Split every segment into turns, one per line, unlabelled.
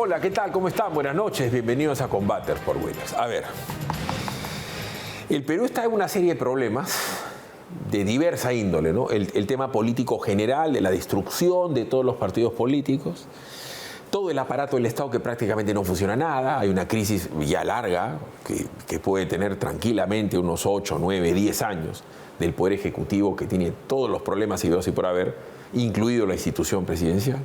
Hola, ¿qué tal? ¿Cómo están? Buenas noches, bienvenidos a Combaters por Willax. A ver, el Perú está en una serie de problemas de diversa índole, ¿no? El tema político general, de la destrucción de todos los partidos políticos, todo el aparato del Estado que prácticamente no funciona nada, hay una crisis ya larga que puede tener tranquilamente unos 8, 9, 10 años del Poder Ejecutivo que tiene todos los problemas y y por haber, incluido la institución presidencial.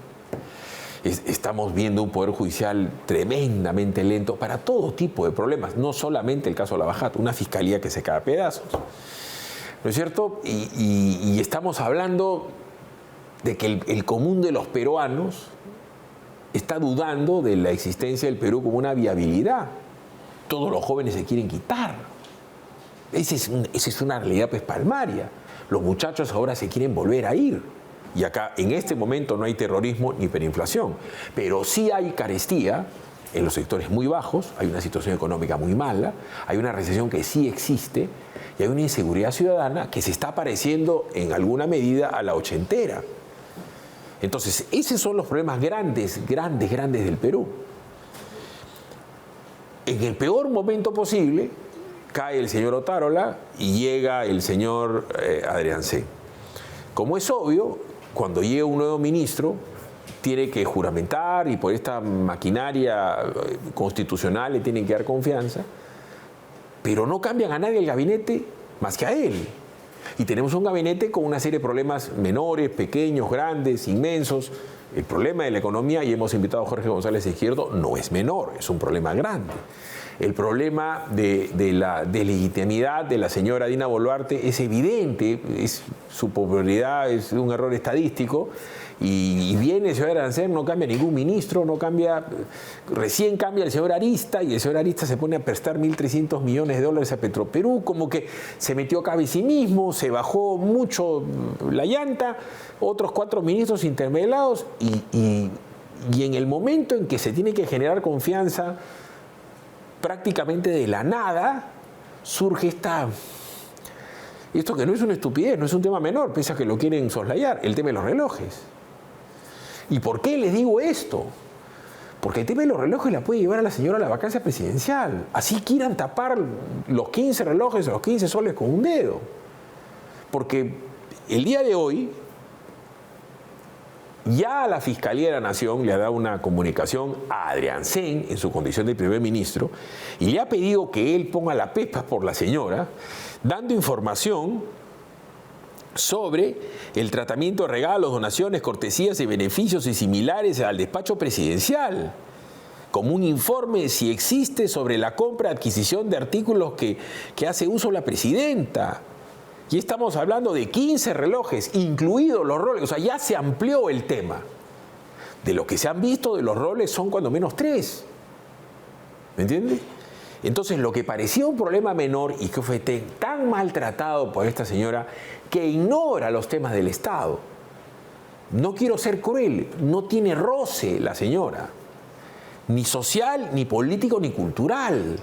Estamos viendo un Poder Judicial tremendamente lento para todo tipo de problemas, no solamente el caso de Lava Jato, una fiscalía que se cae a pedazos, ¿no es cierto? Y estamos hablando de que el común de los peruanos está dudando de la existencia del Perú como una viabilidad. Todos los jóvenes se quieren quitar. Esa es una realidad pues palmaria. Los muchachos ahora se quieren volver a ir. Y acá, en este momento, no hay terrorismo ni hiperinflación. Pero sí hay carestía en los sectores muy bajos, hay una situación económica muy mala, hay una recesión que sí existe y hay una inseguridad ciudadana que se está pareciendo en alguna medida a la ochentera. Entonces, esos son los problemas grandes del Perú. En el peor momento posible, cae el señor Otárola y llega el señor Adrián Sen. Como es obvio, cuando llega un nuevo ministro, tiene que juramentar y por esta maquinaria constitucional le tienen que dar confianza, pero no cambian a nadie el gabinete más que a él. Y tenemos un gabinete con una serie de problemas menores, pequeños, grandes, inmensos. El problema de la economía, y hemos invitado a Jorge González Izquierdo, no es menor, es un problema grande. El problema de la deslegitimidad de la señora Dina Boluarte es evidente, su popularidad es un error estadístico, y viene el señor Arancén, no cambia ningún ministro, recién cambia el señor Arista, y el señor Arista se pone a prestar 1.300 millones de dólares a Petroperú, como que se metió a cabeza sí mismo, se bajó mucho la llanta, otros 4 ministros intermediados, y en el momento en que se tiene que generar confianza, prácticamente de la nada, surge esto que no es una estupidez, no es un tema menor, pese a que lo quieren soslayar, el tema de los relojes. ¿Y por qué les digo esto? Porque el tema de los relojes la puede llevar a la señora a la vacancia presidencial. Así quieran tapar los 15 relojes o los 15 soles con un dedo. Porque el día de hoy, ya la Fiscalía de la Nación le ha dado una comunicación a Adrián Sen en su condición de primer ministro y le ha pedido que él ponga la pepa por la señora, dando información sobre el tratamiento de regalos, donaciones, cortesías y beneficios y similares al despacho presidencial, como un informe si existe sobre la compra, adquisición de artículos que hace uso la presidenta. Y estamos hablando de 15 relojes, incluidos los roles. O sea, ya se amplió el tema. De lo que se han visto de los roles son cuando menos 3. ¿Me entiendes? Entonces, lo que parecía un problema menor y que fue tan maltratado por esta señora que ignora los temas del Estado. No quiero ser cruel, no tiene roce la señora. Ni social, ni político, ni cultural.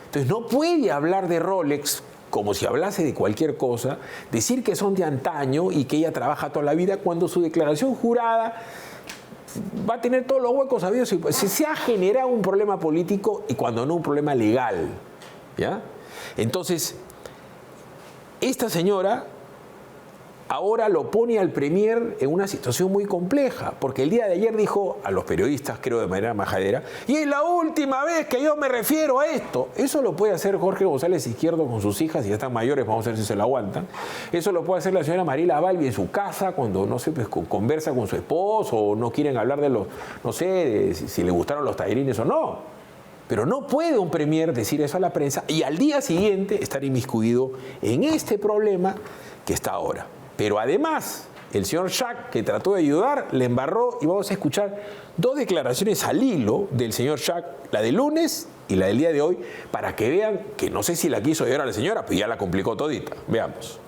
Entonces, no puede hablar de Rolex como si hablase de cualquier cosa, decir que son de antaño y que ella trabaja toda la vida, cuando su declaración jurada va a tener todos los huecos abiertos. Se ha generado un problema político y cuando no un problema legal, ¿ya? Entonces, esta señora ahora lo pone al premier en una situación muy compleja, porque el día de ayer dijo a los periodistas, creo de manera majadera, y es la última vez que yo me refiero a esto. Eso lo puede hacer Jorge González Izquierdo con sus hijas, si ya están mayores, vamos a ver si se lo aguantan. Eso lo puede hacer la señora Mariela Balbi en su casa, cuando, no sé, pues conversa con su esposo, o no quieren hablar de los, no sé, de si le gustaron los tallarines o no. Pero no puede un premier decir eso a la prensa y al día siguiente estar inmiscuido en este problema que está ahora. Pero además, el señor Schack, que trató de ayudar, le embarró, y vamos a escuchar 2 declaraciones al hilo del señor Schack, la del lunes y la del día de hoy, para que vean que no sé si la quiso ayudar a la señora, pero ya la complicó todita. Veamos.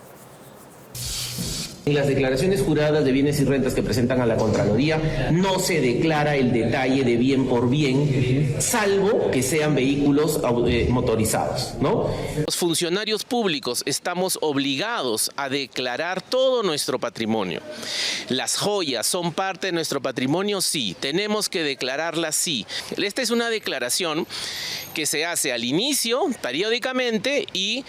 En las declaraciones juradas de bienes y rentas que presentan a la Contraloría no se declara el detalle de bien por bien, salvo que sean vehículos motorizados, ¿no?
Los funcionarios públicos estamos obligados a declarar todo nuestro patrimonio. Las joyas son parte de nuestro patrimonio, sí. Tenemos que declararlas, sí. Esta es una declaración que se hace al inicio, periódicamente, y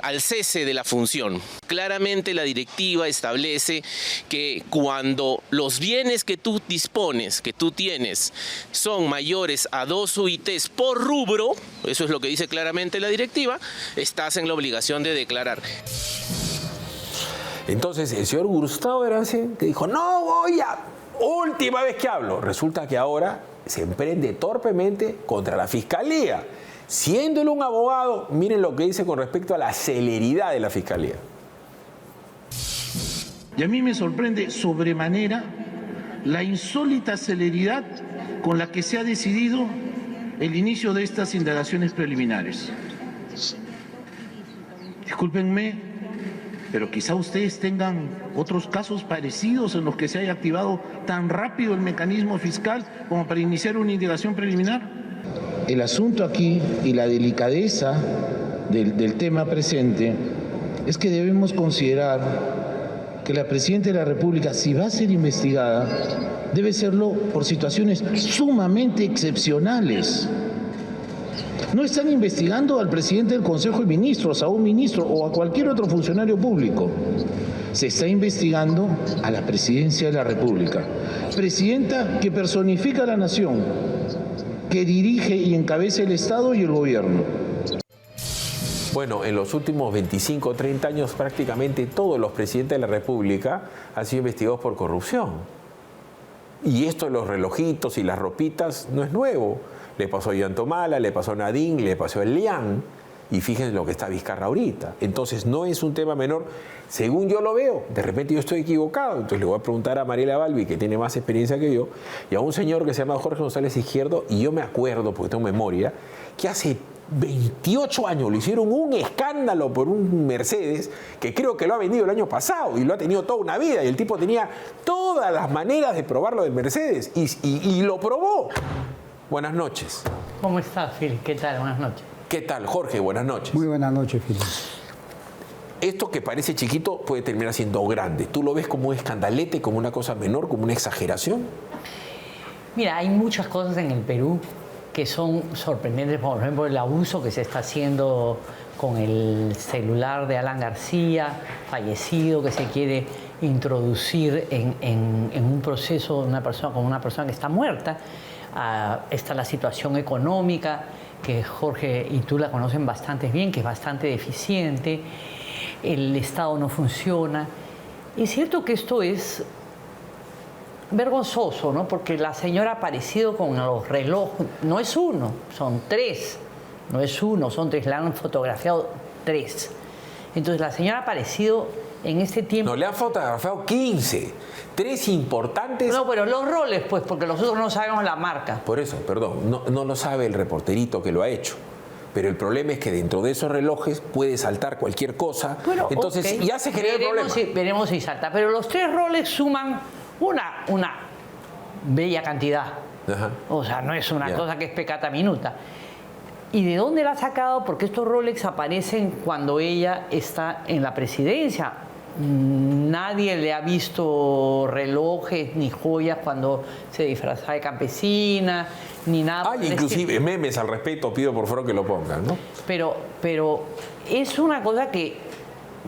al cese de la función. Claramente la directiva establece que cuando los bienes que tú dispones, que tú tienes, son mayores a 2 UITs por rubro, eso es lo que dice claramente la directiva, estás en la obligación de declarar.
Entonces el señor Gustavo Arancén, que dijo, no voy a, última vez que hablo, resulta que ahora se emprende torpemente contra la Fiscalía. Siendo él un abogado, miren lo que dice con respecto a la celeridad de la Fiscalía.
Y a mí me sorprende sobremanera la insólita celeridad con la que se ha decidido el inicio de estas indagaciones preliminares. Discúlpenme, pero quizá ustedes tengan otros casos parecidos en los que se haya activado tan rápido el mecanismo fiscal como para iniciar una indagación preliminar. El asunto aquí y la delicadeza del tema presente es que debemos considerar que la Presidenta de la República, si va a ser investigada, debe serlo por situaciones sumamente excepcionales. No están investigando al presidente del Consejo de Ministros, a un ministro o a cualquier otro funcionario público. Se está investigando a la Presidencia de la República, presidenta que personifica a la nación, que dirige y encabeza el Estado y el gobierno.
Bueno, en los últimos 25 o 30 años prácticamente todos los presidentes de la República han sido investigados por corrupción. Y esto de los relojitos y las ropitas no es nuevo. Le pasó a Yantomala, le pasó a Nadine, le pasó a Elian. Y fíjense lo que está Vizcarra ahorita. Entonces no es un tema menor. Según yo lo veo, de repente yo estoy equivocado. Entonces le voy a preguntar a Mariela Balbi, que tiene más experiencia que yo, y a un señor que se llama Jorge González Izquierdo, y yo me acuerdo, porque tengo memoria, que hace 28 años le hicieron un escándalo por un Mercedes, que creo que lo ha vendido el año pasado, y lo ha tenido toda una vida, y el tipo tenía todas las maneras de probarlo del Mercedes, y lo probó. Buenas noches.
¿Cómo estás, Phil? ¿Qué tal? Buenas noches.
¿Qué tal, Jorge? Buenas noches.
Muy buenas noches, Phil.
Esto que parece chiquito puede terminar siendo grande. ¿Tú lo ves como un escandalete, como una cosa menor, como una exageración?
Mira, hay muchas cosas en el Perú que son sorprendentes. Por ejemplo, el abuso que se está haciendo con el celular de Alan García, fallecido, que se quiere introducir en un proceso con una persona que está muerta. Está la situación económica, que Jorge y tú la conocen bastante bien, que es bastante deficiente. El Estado no funciona. Es cierto que esto es vergonzoso, ¿no? Porque la señora ha aparecido con los relojes, no es uno, son 3. No es uno, son 3, la han fotografiado 3. Entonces la señora ha aparecido en este tiempo.
No, le han fotografiado 15. 3 importantes.
No, pero los roles, pues, porque nosotros no sabemos la marca.
Por eso, perdón, no lo sabe el reporterito que lo ha hecho. Pero el problema es que dentro de esos relojes puede saltar cualquier cosa. Bueno, entonces okay, ya se genera el problema.
Veremos si salta. Pero los 3 roles suman una bella cantidad. Ajá. O sea, no es una cosa que es pecata minuta. ¿Y de dónde la ha sacado? Porque estos Rolex aparecen cuando ella está en la presidencia. Nadie le ha visto relojes ni joyas cuando se disfrazaba de campesina, ni nada.
Inclusive memes al respecto, pido por favor que lo pongan, ¿no?
Pero es una cosa que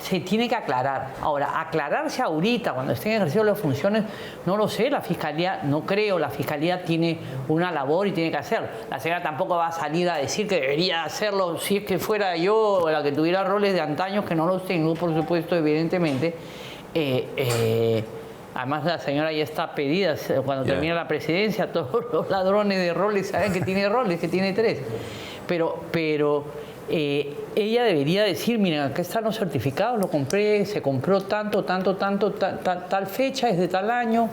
se tiene que aclarar. Ahora, aclararse ahorita, cuando estén ejerciendo las funciones, no lo sé, la Fiscalía, no creo, la Fiscalía tiene una labor y tiene que hacerlo. La señora tampoco va a salir a decir que debería hacerlo si es que fuera yo la que tuviera roles de antaños, que no los tengo, por supuesto, evidentemente. Además, la señora ya está pedida, cuando termine la presidencia, todos los ladrones de roles saben que tiene roles, que tiene 3. Pero ella debería decir, miren, acá están los certificados, lo compré, se compró tanto, tal fecha, es de tal año.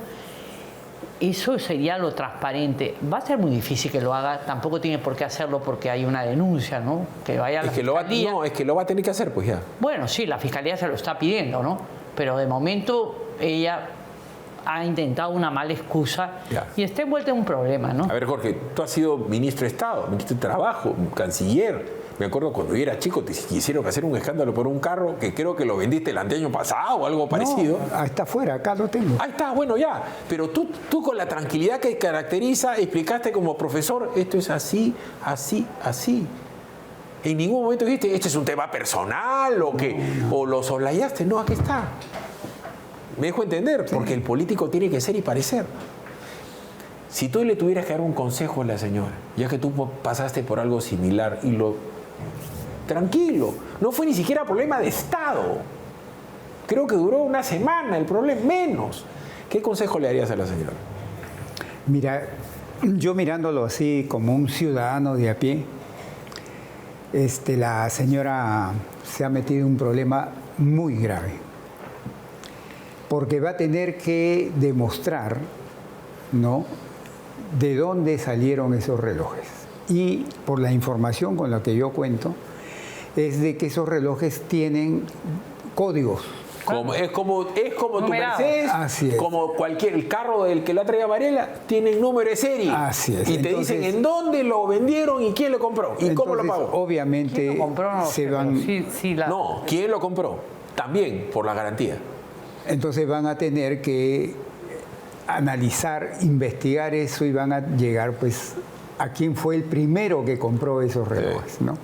Eso sería lo transparente. Va a ser muy difícil que lo haga, tampoco tiene por qué hacerlo porque hay una denuncia, ¿no? Que vaya a la Fiscalía.
Es que lo va a tener que hacer, pues ya.
Bueno, sí, la Fiscalía se lo está pidiendo, ¿no? pero de momento ella ha intentado una mala excusa y está envuelta en un problema, ¿no?
A ver, Jorge, tú has sido ministro de Estado, ministro de Trabajo, canciller. Me acuerdo cuando yo era chico te quisieron hacer un escándalo por un carro que creo que lo vendiste el anteaño pasado o algo parecido.
No, está afuera, acá lo tengo.
Ahí está, bueno, ya. Pero tú con la tranquilidad que caracteriza, explicaste como profesor, esto es así, así, así. En ningún momento dijiste, este es un tema personal o lo soslayaste. No, aquí está. Me dejo entender, porque el político tiene que ser y parecer. Si tú le tuvieras que dar un consejo a la señora, ya que tú pasaste por algo similar y tranquilo, no fue ni siquiera problema de Estado. Creo que duró una semana el problema, menos. ¿Qué consejo le darías a la señora?
Mira, yo mirándolo así como un ciudadano de a pie, la señora se ha metido en un problema muy grave. Porque va a tener que demostrar, ¿no?, de dónde salieron esos relojes. Y por la información con la que yo cuento, es de que esos relojes tienen códigos.
Es como tu
Numerado.
Mercedes,
Así es.
como el carro del que lo ha traído Mariela, tienen número de serie.
Así es.
Y te dicen en dónde lo vendieron y quién lo compró y cómo lo pagó.
Obviamente
¿Quién lo compró? No,
se van...
No, ¿quién lo compró? También por la garantía.
Entonces van a tener que analizar, investigar eso y van a llegar pues a quién fue el primero que compró esos relojes, ¿no?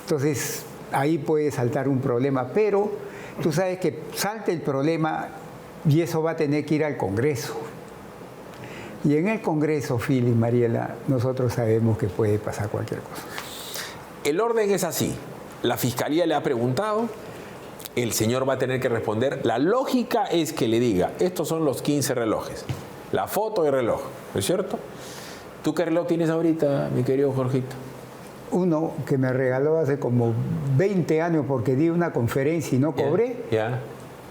Entonces ahí puede saltar un problema, pero tú sabes que salte el problema y eso va a tener que ir al Congreso. Y en el Congreso, Phil y Mariela, nosotros sabemos que puede pasar cualquier cosa.
El orden es así. La Fiscalía le ha preguntado, el señor va a tener que responder. La lógica es que le diga, estos son los 15 relojes, la foto del reloj, ¿no es cierto? ¿Tú qué reloj tienes ahorita, mi querido Jorgito?
Uno que me regaló hace como 20 años porque di una conferencia y no cobré,
Ya.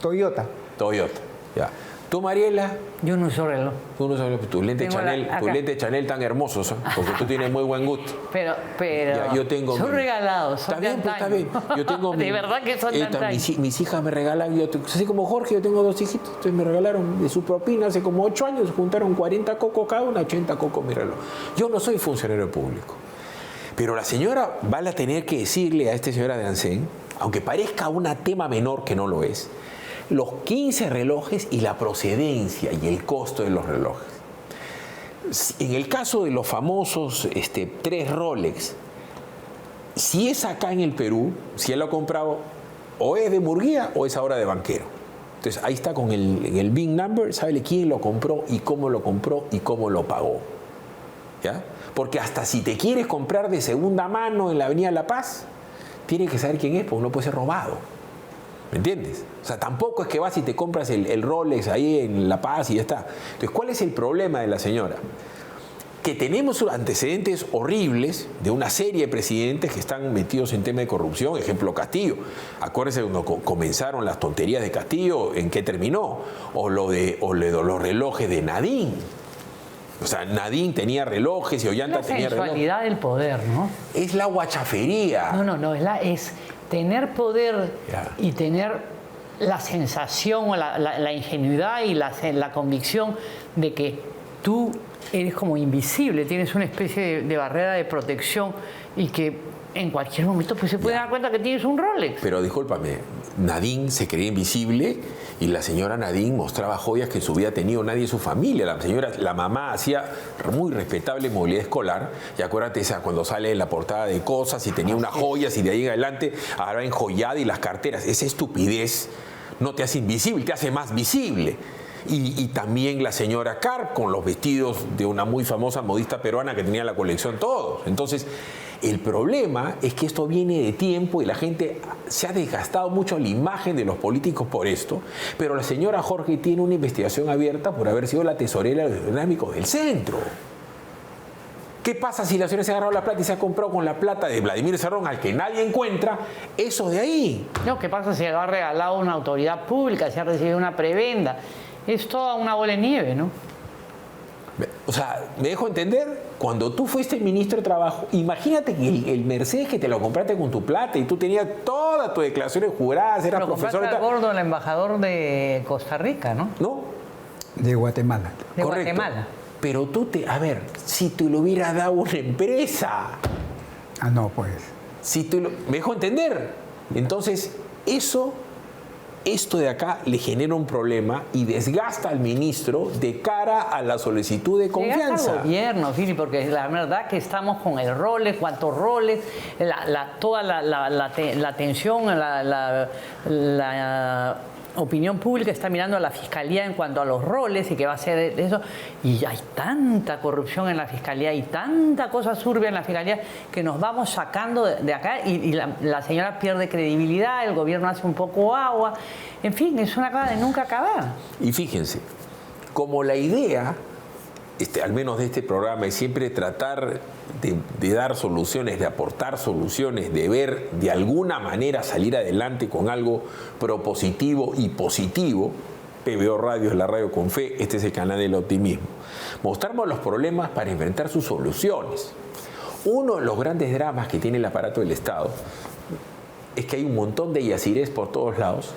Toyota.
Toyota, ya. ¿Tú, Mariela?
Yo no uso reloj.
Tú no sabes, tus lentes
Tengo
Chanel,
acá.
tus lentes Chanel tan hermosos, ¿eh? Porque tú tienes muy buen gusto.
Pero
Ya, yo tengo
son
mi-
regalados, son
Está bien,
de
pues, está
antaño.
bien. Yo tengo
De verdad que son de antaño.
mis hijas me regalan, así como Jorge, yo tengo 2 hijitos, entonces me regalaron de su propina hace como 8 años, juntaron 40 cocos cada una, 80 cocos mi reloj. Yo no soy funcionario público. Pero la señora va a tener que decirle a esta señora de Ancén, aunque parezca un tema menor que no lo es, los 15 relojes y la procedencia y el costo de los relojes. En el caso de los famosos 3 Rolex, si es acá en el Perú, si él lo ha comprado, o es de Murguía o es ahora de banquero. Entonces ahí está con el VIN number, sabe quién lo compró y cómo lo pagó. ¿Ya? Porque hasta si te quieres comprar de segunda mano en la Avenida La Paz, tienes que saber quién es, porque no puede ser robado. ¿Me entiendes? O sea, tampoco es que vas y te compras el Rolex ahí en La Paz y ya está. Entonces, ¿cuál es el problema de la señora? Que tenemos antecedentes horribles de una serie de presidentes que están metidos en tema de corrupción. Ejemplo, Castillo. Acuérdense cuando comenzaron las tonterías de Castillo, ¿en qué terminó? O lo de los relojes de Nadine. O sea, Nadine tenía relojes y Ollanta tenía relojes.
La sensualidad del poder, ¿no?
Es la guachafería.
No, es tener poder
Ya.
y tener la sensación o la ingenuidad y la convicción de que tú eres como invisible, tienes una especie de barrera de protección y que en cualquier momento pues, se puede dar cuenta que tienes un Rolex.
Pero discúlpame, Nadine se creía invisible y la señora Nadine mostraba joyas que en su vida ha tenido nadie en su familia. La mamá hacía muy respetable movilidad escolar y acuérdate cuando sale en la portada de Cosas y tenía unas joyas y de ahí en adelante ahora enjollada y las carteras. Esa estupidez no te hace invisible, te hace más visible. Y también la señora Carr con los vestidos de una muy famosa modista peruana que tenía la colección todos. Entonces, el problema es que esto viene de tiempo y la gente se ha desgastado mucho la imagen de los políticos por esto, pero la señora Jorge tiene una investigación abierta por haber sido la tesorera de los dinámicos del centro. ¿Qué pasa si la señora se ha agarrado la plata y se ha comprado con la plata de Vladimir Cerrón, al que nadie encuentra, eso de ahí?
No, ¿qué pasa si lo ha regalado una autoridad pública, si ha recibido una prebenda? Es toda una bola de nieve, ¿no?
O sea, ¿me dejo entender? Cuando tú fuiste ministro de Trabajo, imagínate que el Mercedes que te lo compraste con tu plata y tú tenías todas tus declaraciones juradas, eras profesor.
Lo gordo, el embajador de Costa Rica, ¿no?
¿No?
De Guatemala.
De
Correcto.
Guatemala.
Pero a ver, si te lo hubiera dado una empresa,
Ah, no, pues.
¿me dejo entender? Entonces, esto de acá le genera un problema y desgasta al ministro de cara a la solicitud de confianza.
Desgasta al gobierno, Fili, porque la verdad que estamos con el roles, cuántos roles, toda la tensión, la opinión pública está mirando a la Fiscalía en cuanto a los roles y qué va a hacer eso. Y hay tanta corrupción en la Fiscalía y tanta cosa turbia en la Fiscalía que nos vamos sacando de acá y la señora pierde credibilidad, el gobierno hace un poco agua. En fin, es una cosa de nunca acabar.
Y fíjense, como la idea, al menos de este programa, es siempre tratar de dar soluciones, de aportar soluciones, de ver de alguna manera salir adelante con algo propositivo y positivo. PBO Radio es la radio con fe, este es el canal del optimismo. Mostramos los problemas para enfrentar sus soluciones. Uno de los grandes dramas que tiene el aparato del Estado es que hay un montón de yacirés por todos lados,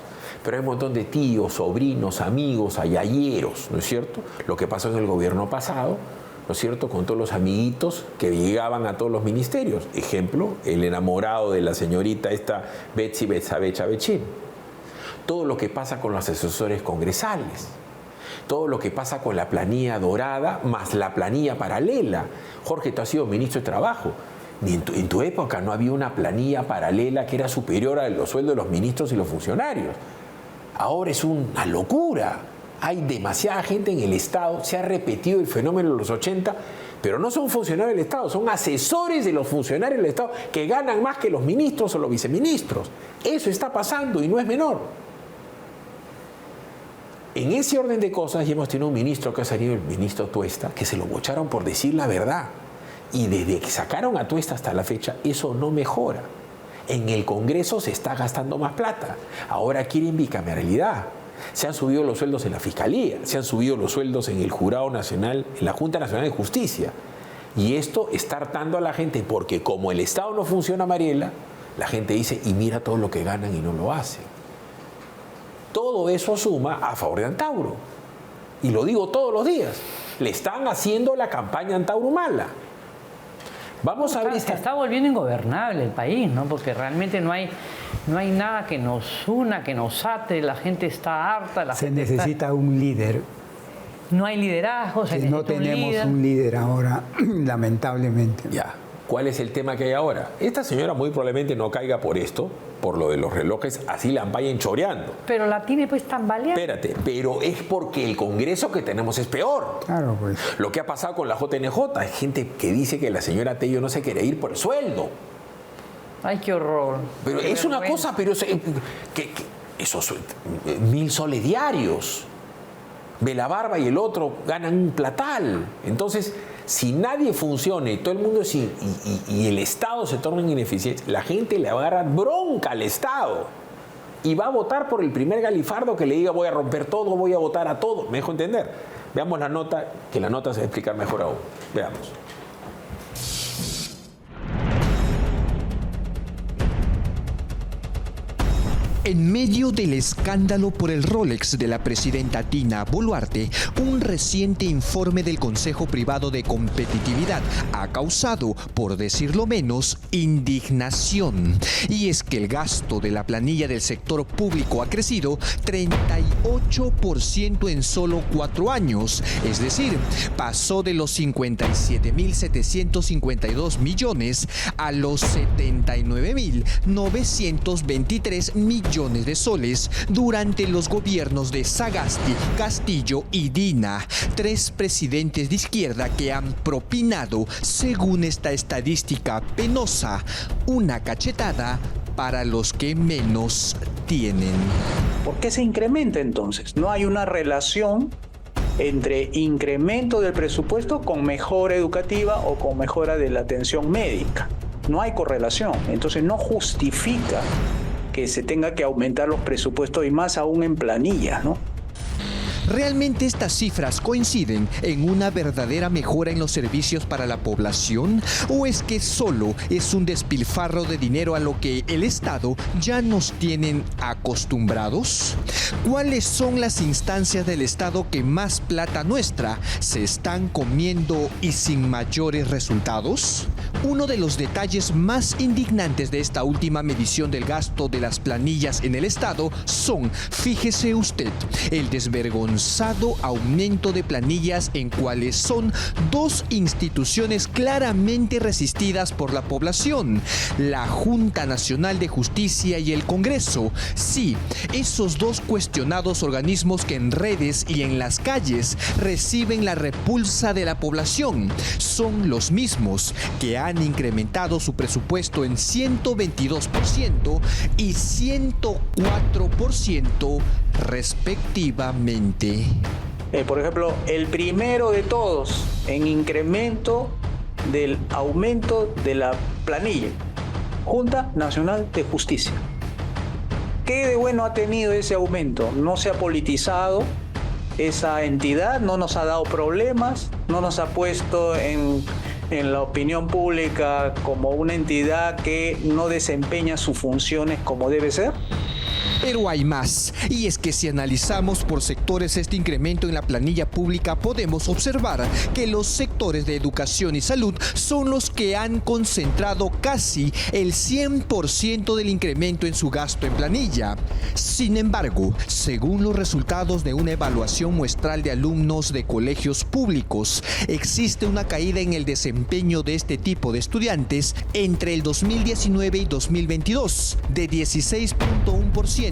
pero hay un montón de tíos, sobrinos, amigos, ayayeros, ¿no es cierto? Lo que pasó en el gobierno pasado, ¿no es cierto?, con todos los amiguitos que llegaban a todos los ministerios. Ejemplo, el enamorado de la señorita esta Betsy Betsabe Chavechín. Todo lo que pasa con los asesores congresales. Todo lo que pasa con la planilla dorada más la planilla paralela. Jorge, tú has sido ministro de Trabajo. En tu época no había una planilla paralela que era superior a los sueldos de los ministros y los funcionarios. Ahora es una locura. Hay demasiada gente en el Estado, se ha repetido el fenómeno de los 80, pero no son funcionarios del Estado, son asesores de los funcionarios del Estado que ganan más que los ministros o los viceministros. Eso está pasando y no es menor. En ese orden de cosas ya hemos tenido un ministro que ha salido, el ministro Tuesta, que se lo bocharon por decir la verdad. Y desde que sacaron a Tuesta hasta la fecha, eso no mejora. En el Congreso se está gastando más plata. Ahora quieren bicameralidad. Se han subido los sueldos en la Fiscalía, se han subido los sueldos en el Jurado Nacional, en la Junta Nacional de Justicia. Y esto está hartando a la gente porque como el Estado no funciona, Mariela, la gente dice, y mira todo lo que ganan y no lo hacen. Todo eso suma a favor de Antauro. Y lo digo todos los días. Le están haciendo la campaña Antauro mala. Vamos a ver.
Se está volviendo ingobernable el país, ¿no? Porque realmente no hay nada que nos una, que nos ate, la gente está harta.
Se necesita un líder.
No hay liderazgo, se necesita
no tenemos un líder ahora, lamentablemente.
Ya. ¿Cuál es el tema que hay ahora? Esta señora muy probablemente no caiga por esto, por lo de los relojes, así la vayan choreando.
Pero la tiene pues tambaleando.
Espérate, pero es porque el Congreso que tenemos es peor.
Claro, pues.
Lo que ha pasado con la JNJ, hay gente que dice que la señora Tello no se quiere ir por el sueldo.
Ay, qué horror.
Pero
qué
es una
vergüenza.
cosa, pero esos 1.000 soles diarios. Belabarba y el otro ganan un platal. Entonces, si nadie funciona y todo el mundo y el Estado se torna ineficiente, la gente le va a agarrar bronca al Estado y va a votar por el primer galifardo que le diga voy a romper todo, voy a votar a todo. ¿Me dejo entender? Veamos la nota, que la nota se va a explicar mejor aún. Veamos.
En medio del escándalo por el Rolex de la presidenta Dina Boluarte, un reciente informe del Consejo Privado de Competitividad ha causado, por decirlo menos, indignación. Y es que el gasto de la planilla del sector público ha crecido 38% en solo 4 años, es decir, pasó de los 57.752 millones a los 79.923 millones de soles durante los gobiernos de Sagasti, Castillo y Dina, 3 presidentes de izquierda que han propinado, según esta estadística penosa, una cachetada para los que menos tienen.
¿Por qué se incrementa entonces? No hay una relación entre incremento del presupuesto con mejora educativa o con mejora de la atención médica. No hay correlación, entonces no justifica que se tenga que aumentar los presupuestos y más aún en planillas, ¿no?
¿Realmente estas cifras coinciden en una verdadera mejora en los servicios para la población? ¿O es que solo es un despilfarro de dinero a lo que el Estado ya nos tienen acostumbrados? ¿Cuáles son las instancias del Estado que más plata nuestra se están comiendo y sin mayores resultados? Uno de los detalles más indignantes de esta última medición del gasto de las planillas en el Estado son, fíjese usted, el desvergonzado aumento de planillas en cuales son dos instituciones claramente resistidas por la población, la Junta Nacional de Justicia y el Congreso. Sí, esos dos cuestionados organismos que en redes y en las calles reciben la repulsa de la población son los mismos que han incrementado su presupuesto en 122% y 104% respectivamente.
Por ejemplo, el primero de todos en incremento del aumento de la planilla, Junta Nacional de Justicia. ¿Qué de bueno ha tenido ese aumento? No se ha politizado esa entidad, no nos ha dado problemas, no nos ha puesto en la opinión pública como una entidad que no desempeña sus funciones como debe ser.
Pero hay más, y es que si analizamos por sectores este incremento en la planilla pública, podemos observar que los sectores de educación y salud son los que han concentrado casi el 100% del incremento en su gasto en planilla. Sin embargo, según los resultados de una evaluación muestral de alumnos de colegios públicos, existe una caída en el desempeño de este tipo de estudiantes entre el 2019 y 2022, de 16.1%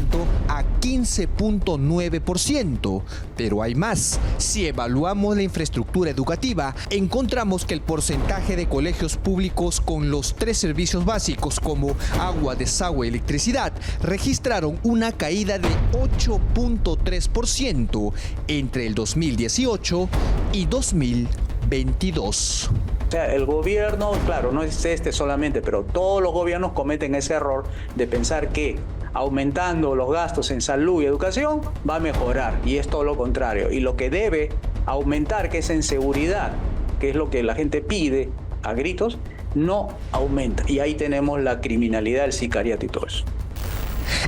a 15.9%. Pero hay más. Si evaluamos la infraestructura educativa, encontramos que el porcentaje de colegios públicos con los 3 servicios básicos como agua, desagüe y electricidad registraron una caída de 8.3% entre el 2018 y 2022.
O sea, el gobierno, claro, no es este solamente, pero todos los gobiernos cometen ese error de pensar que aumentando los gastos en salud y educación va a mejorar, y es todo lo contrario. Y lo que debe aumentar, que es en seguridad, que es lo que la gente pide a gritos, no aumenta. Y ahí tenemos la criminalidad, el sicariato y todo eso.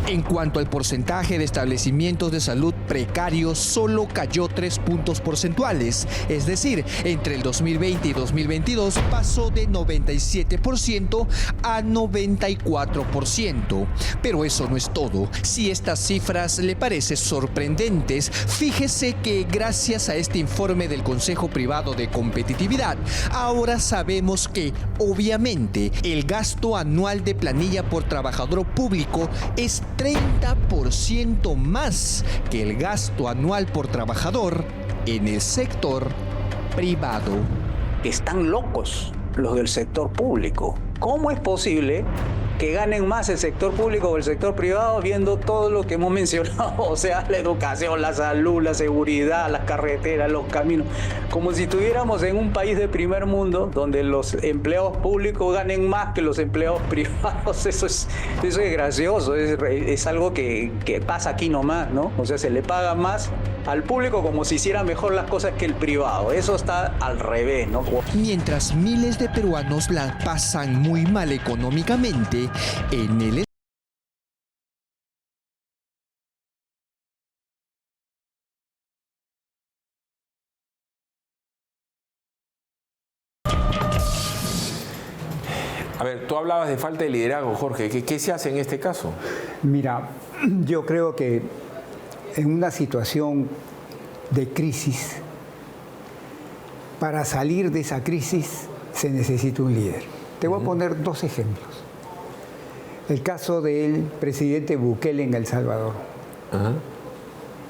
En cuanto al porcentaje de establecimientos de salud precarios, solo cayó 3 puntos porcentuales. Es decir, entre el 2020 y 2022 pasó de 97% a 94%. Pero eso no es todo. Si estas cifras le parecen sorprendentes, fíjese que gracias a este informe del Consejo Privado de Competitividad, ahora sabemos que, obviamente, el gasto anual de planilla por trabajador público es 30% más que el gasto anual por trabajador en el sector privado.
Están locos los del sector público. ¿Cómo es posible que ganen más el sector público o el sector privado viendo todo lo que hemos mencionado? O sea, la educación, la salud, la seguridad, las carreteras, los caminos. Como si estuviéramos en un país de primer mundo donde los empleados públicos ganen más que los empleados privados. Eso es gracioso, es algo que pasa aquí nomás, ¿no? O sea, se le paga más al público como si hiciera mejor las cosas que el privado. Eso está al revés, ¿no?
Mientras miles de peruanos la pasan muy mal económicamente, en el
A ver, tú hablabas de falta de liderazgo, Jorge. ¿Qué se hace en este caso?
Mira, yo creo que en una situación de crisis, para salir de esa crisis se necesita un líder. Te voy a poner 2 ejemplos. El caso del presidente Bukele en El Salvador.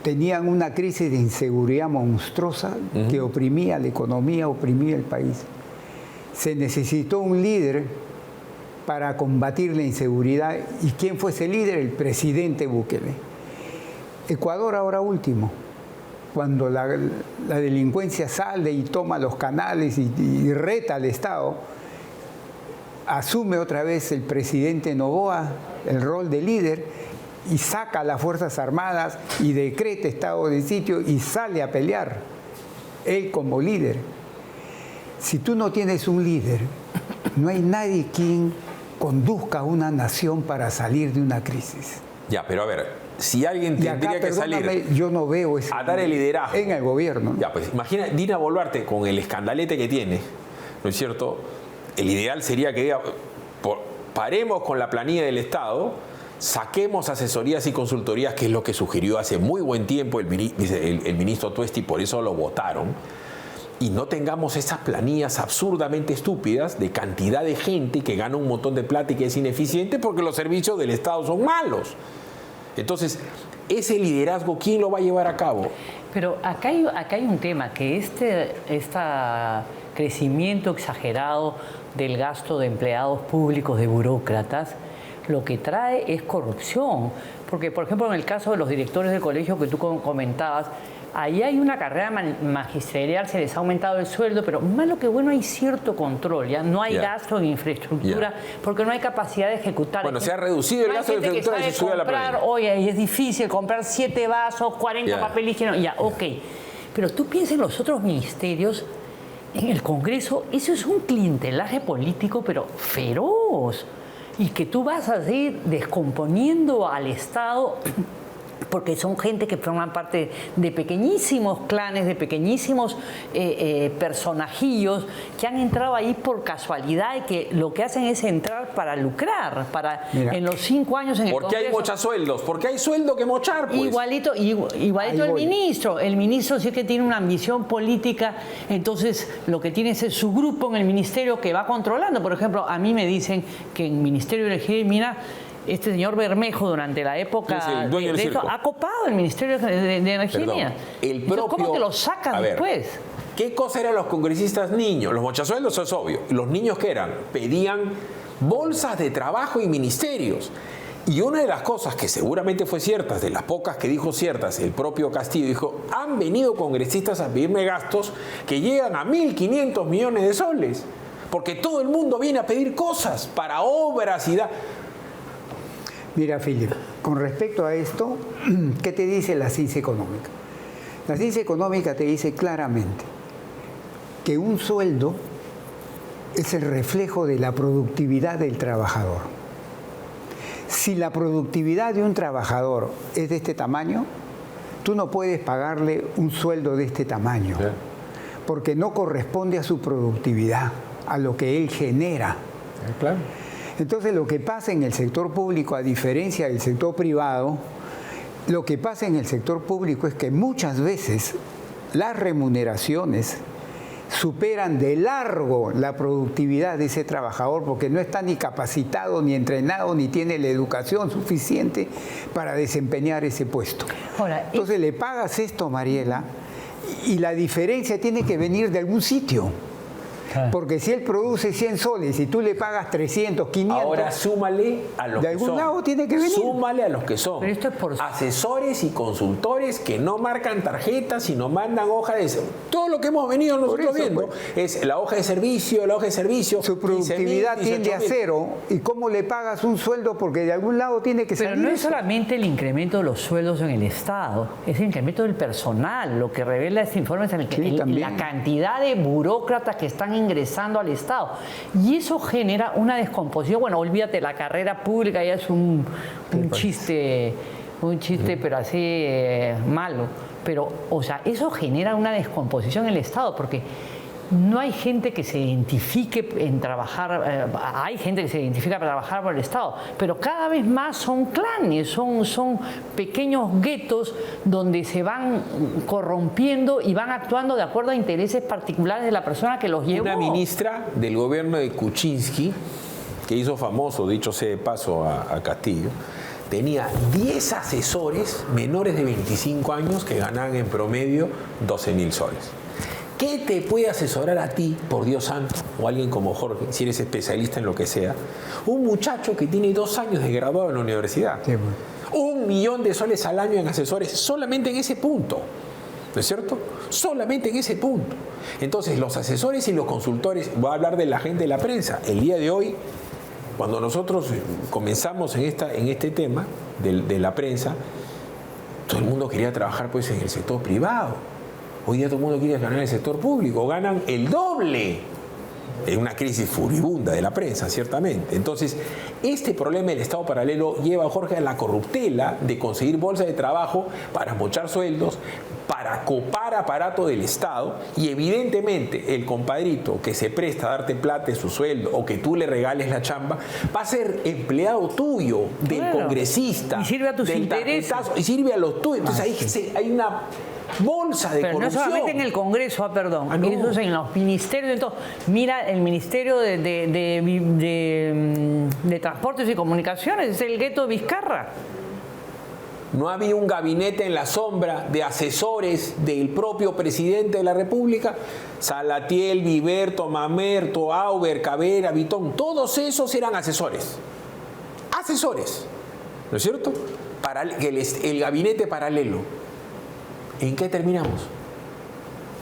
Tenían una crisis de inseguridad monstruosa que oprimía la economía, oprimía el país. Se necesitó un líder para combatir la inseguridad. ¿Y quién fue ese líder? El presidente Bukele. Ecuador ahora último, cuando la delincuencia sale y toma los canales y reta al Estado, asume otra vez el presidente Noboa el rol de líder y saca a las Fuerzas Armadas y decreta estado de sitio y sale a pelear, él como líder. Si tú no tienes un líder, no hay nadie quien conduzca a una nación para salir de una crisis.
Ya, pero a ver, si alguien tendría que salir
yo no veo ese
a dar el liderazgo
en el gobierno.
Ya, pues imagina Dina Boluarte con el escandalete que tiene, ¿no es cierto? El ideal sería que diga, paremos con la planilla del Estado, saquemos asesorías y consultorías, que es lo que sugirió hace muy buen tiempo el ministro Tuesti, por eso lo votaron, y no tengamos esas planillas absurdamente estúpidas de cantidad de gente que gana un montón de plata y que es ineficiente porque los servicios del Estado son malos. Entonces, ese liderazgo, ¿quién lo va a llevar a cabo?
Pero acá hay un tema, que este crecimiento exagerado del gasto de empleados públicos, de burócratas, lo que trae es corrupción. Porque, por ejemplo, en el caso de los directores de colegio que tú comentabas, ahí hay una carrera magisterial, se les ha aumentado el sueldo, pero malo que bueno hay cierto control, ya no hay gasto en infraestructura, porque no hay capacidad de ejecutar.
Bueno, se ha reducido el gasto de infraestructura y se sube a la planilla.
Oye, es difícil comprar 7 vasos, 40 papel higiénico, ok. Pero tú piensas en los otros ministerios, en el Congreso, eso es un clientelaje político, pero feroz. Y que tú vas así descomponiendo al Estado, porque son gente que forman parte de pequeñísimos clanes, de pequeñísimos personajillos que han entrado ahí por casualidad y que lo que hacen es entrar para lucrar, en los 5 años en el Congreso.
Porque hay mochasueldos, porque hay sueldo que mochar, pues.
Igualito el ministro. El ministro sí que tiene una ambición política, entonces lo que tiene es su grupo en el ministerio que va controlando. Por ejemplo, a mí me dicen que en el Ministerio de Energía y Minas, este señor Bermejo, durante la época de eso, ha copado el Ministerio de Energía y Minas. ¿Cómo que lo sacan después?
¿Qué cosa eran los congresistas niños? Los mochasueldos, es obvio. ¿Los niños qué eran? Pedían bolsas de trabajo y ministerios. Y una de las cosas que seguramente fue cierta, de las pocas que dijo ciertas, el propio Castillo dijo, han venido congresistas a pedirme gastos que llegan a 1.500 millones de soles. Porque todo el mundo viene a pedir cosas para obras y
Mira, Philip, con respecto a esto, ¿qué te dice la ciencia económica? La ciencia económica te dice claramente que un sueldo es el reflejo de la productividad del trabajador. Si la productividad de un trabajador es de este tamaño, tú no puedes pagarle un sueldo de este tamaño, porque no corresponde a su productividad, a lo que él genera.
Claro.
Entonces, lo que pasa en el sector público, a diferencia del sector privado, lo que pasa en el sector público es que muchas veces las remuneraciones superan de largo la productividad de ese trabajador, porque no está ni capacitado, ni entrenado, ni tiene la educación suficiente para desempeñar ese puesto. Entonces, le pagas esto, Mariela, y la diferencia tiene que venir de algún sitio. Porque si él produce 100 soles y tú le pagas 300, 500...
Ahora súmale a los que son.
De algún lado tiene que venir.
Súmale a los que son.
Pero esto es por
asesores y consultores que no marcan tarjetas, sino mandan hoja de... Todo lo que hemos venido nosotros viendo es la hoja de servicio, Su
productividad tiende a cero. ¿Y cómo le pagas un sueldo? Porque de algún lado tiene que salir.
Pero no es solamente el incremento de los sueldos en el Estado, es el incremento del personal. Lo que revela este informe es la cantidad de burócratas que están ingresando al Estado. Y eso genera una descomposición. Bueno, olvídate, la carrera pública ya es un chiste, pero así malo. Pero, o sea, eso genera una descomposición en el Estado, porque no hay gente que se identifique en trabajar, hay gente que se identifica para trabajar por el Estado, pero cada vez más son clanes, son pequeños guetos donde se van corrompiendo y van actuando de acuerdo a intereses particulares de la persona que los llevó.
Una ministra del gobierno de Kuczynski, que hizo famoso, dicho sea de paso, a Castillo, tenía 10 asesores menores de 25 años que ganaban en promedio 12.000 soles. ¿Qué te puede asesorar a ti, por Dios santo, o alguien como Jorge, si eres especialista en lo que sea? Un muchacho que tiene 2 años de graduado en la universidad. Sí, bueno. 1 millón de soles al año en asesores, solamente en ese punto. ¿No es cierto? Solamente en ese punto. Entonces, los asesores y los consultores, voy a hablar de la gente de la prensa. El día de hoy, Cuando nosotros comenzamos en este tema de la prensa, todo el mundo quería trabajar pues en el sector privado. Hoy día todo el mundo quiere ganar en el sector público, ganan el doble. Es una crisis furibunda de la prensa, ciertamente. Entonces, este problema del Estado paralelo lleva a Jorge a la corruptela de conseguir bolsas de trabajo para mochar sueldos, para copar aparato del Estado, y evidentemente el compadrito que se presta a darte plata de su sueldo o que tú le regales la chamba va a ser empleado tuyo, del congresista,
y sirve a tus
del
intereses,
y sirve a los tuyos. Entonces ahí hay una bolsa de corrupción.
No solamente en el Congreso, perdón,
no.
Eso es en los ministerios. Entonces, mira, el Ministerio de Transportes y Comunicaciones es el gueto de Vizcarra.
No había un gabinete en la sombra de asesores del propio presidente de la República. Salatiel, Viverto, Mamerto, Auber, Cavera, Vitón, todos esos eran asesores. Asesores, ¿no es cierto? Para el gabinete paralelo. ¿En qué terminamos?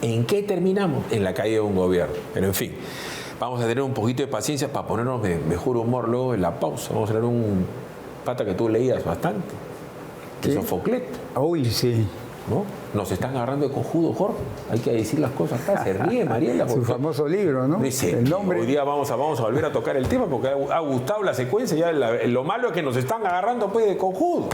¿En qué terminamos? En la caída de un gobierno. Pero en fin, vamos a tener un poquito de paciencia para ponernos de mejor humor luego en la pausa. Vamos a tener un pata que tú leías bastante. ¿Qué? Sofocleto.
Uy, sí.
¿No? Nos están agarrando de cojudo, Jorge. Hay que decir las cosas acá. Se ríe Mariela.
Su famoso libro, ¿no?
Dice,
el nombre.
Hoy día vamos a volver a tocar el tema porque ha gustado la secuencia. Ya lo malo es que nos están agarrando pues de cojudo,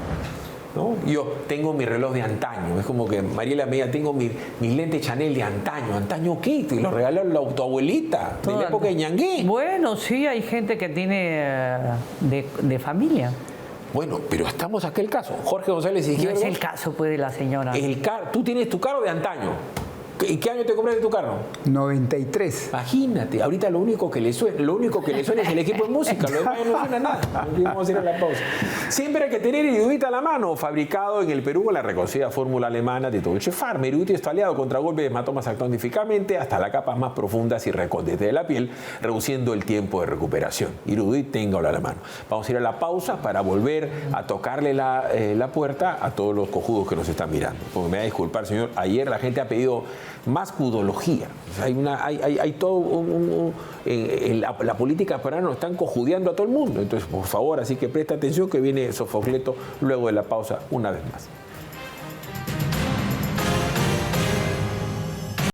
¿no? Yo tengo mi reloj de antaño. Es como que Mariela me diga, tengo mis lentes Chanel de antaño. ¿Antaño qué? Te lo regaló tu abuelita de la época de Ñangué.
Bueno, sí, hay gente que tiene de familia.
Bueno, pero estamos aquel caso. Jorge González Izquierdo.
No es el caso, pues, de la señora.
Tú tienes tu carro de antaño. ¿En qué año te compraste tu carro?
93.
Imagínate, ahorita lo único que le suena es el equipo de música, lo demás no suena nada. Vamos a ir a la pausa. Siempre hay que tener Erudit a la mano, fabricado en el Perú con la reconocida fórmula alemana de Deutsche Pharma. Erudit está aliado contra golpes de hematomas, actuando eficazmente hasta las capas más profundas y recónditas de la piel, reduciendo el tiempo de recuperación. Erudit, téngalo a la mano. Vamos a ir a la pausa para volver a tocarle la puerta a todos los cojudos que nos están mirando. Porque me va a disculpar, señor, ayer la gente ha pedido más cudología. Hay todo la política peruana nos están cojudeando a todo el mundo. Entonces, por favor, así que presta atención que viene Sofocleto luego de la pausa una vez más.